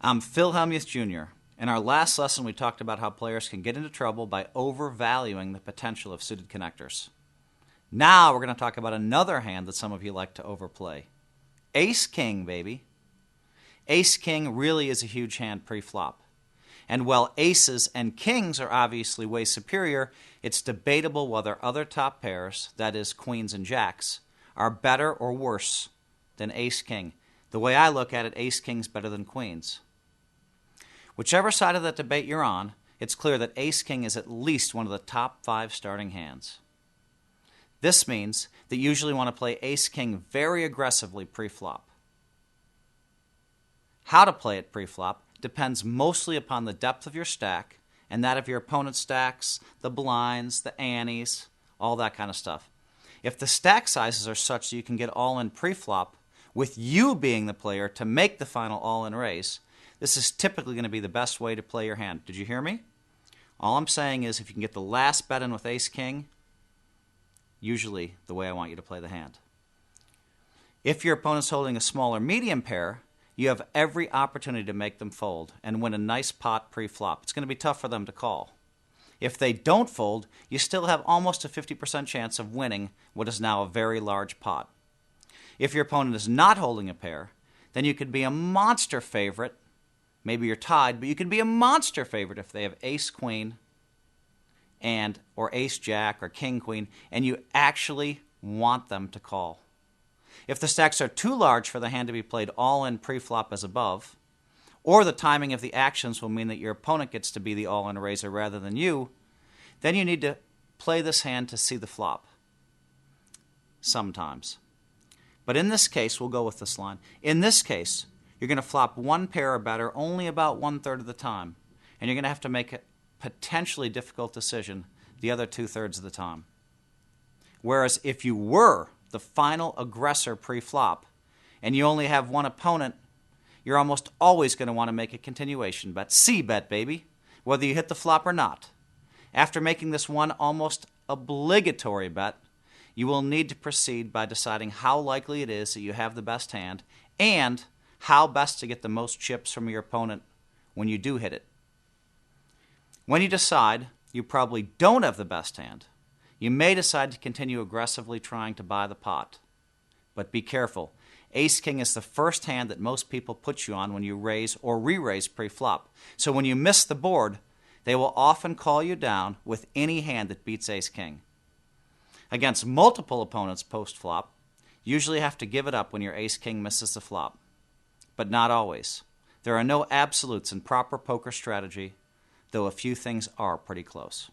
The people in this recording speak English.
I'm Phil Hellmuth Jr. In our last lesson, we talked about how players can get into trouble by overvaluing the potential of suited connectors. Now we're going to talk about another hand that some of you like to overplay. Ace-King, baby. Ace-King really is a huge hand pre-flop. And while aces and kings are obviously way superior, it's debatable whether other top pairs, that is queens and jacks, are better or worse than ace-king. The way I look at it, ace-king's better than queens. Whichever side of that debate you're on, it's clear that ace-king is at least one of the top 5 starting hands. This means that you usually want to play ace-king very aggressively pre-flop. How to play it pre-flop depends mostly upon the depth of your stack and that of your opponent's stacks, the blinds, the antes, all that kind of stuff. If the stack sizes are such that you can get all-in pre-flop, with you being the player to make the final all-in raise, this is typically going to be the best way to play your hand. Did you hear me? All I'm saying is if you can get the last bet in with ace-king, usually the way I want you to play the hand. If your opponent's holding a smaller medium pair, you have every opportunity to make them fold and win a nice pot pre-flop. It's going to be tough for them to call. If they don't fold, you still have almost a 50% chance of winning what is now a very large pot. If your opponent is not holding a pair, then you could be a monster favorite. Maybe you're tied, but you can be a monster favorite if they have ace-queen or ace-jack or king-queen, and you actually want them to call. If the stacks are too large for the hand to be played all-in pre-flop as above, or the timing of the actions will mean that your opponent gets to be the all-in raiser rather than you, then you need to play this hand to see the flop. Sometimes. But in this case, we'll go with this line. In this case, you're going to flop one pair or better only about 1/3 of the time, and you're going to have to make a potentially difficult decision the other 2/3 of the time. Whereas if you were the final aggressor pre-flop and you only have one opponent, you're almost always going to want to make a continuation bet. C-bet, baby, whether you hit the flop or not. After making this one almost obligatory bet, you will need to proceed by deciding how likely it is that you have the best hand and how best to get the most chips from your opponent when you do hit it. When you decide you probably don't have the best hand, you may decide to continue aggressively trying to buy the pot. But be careful. Ace-king is the first hand that most people put you on when you raise or re-raise pre-flop. So when you miss the board, they will often call you down with any hand that beats ace-king. Against multiple opponents post-flop, you usually have to give it up when your ace-king misses the flop. But not always. There are no absolutes in proper poker strategy, though a few things are pretty close.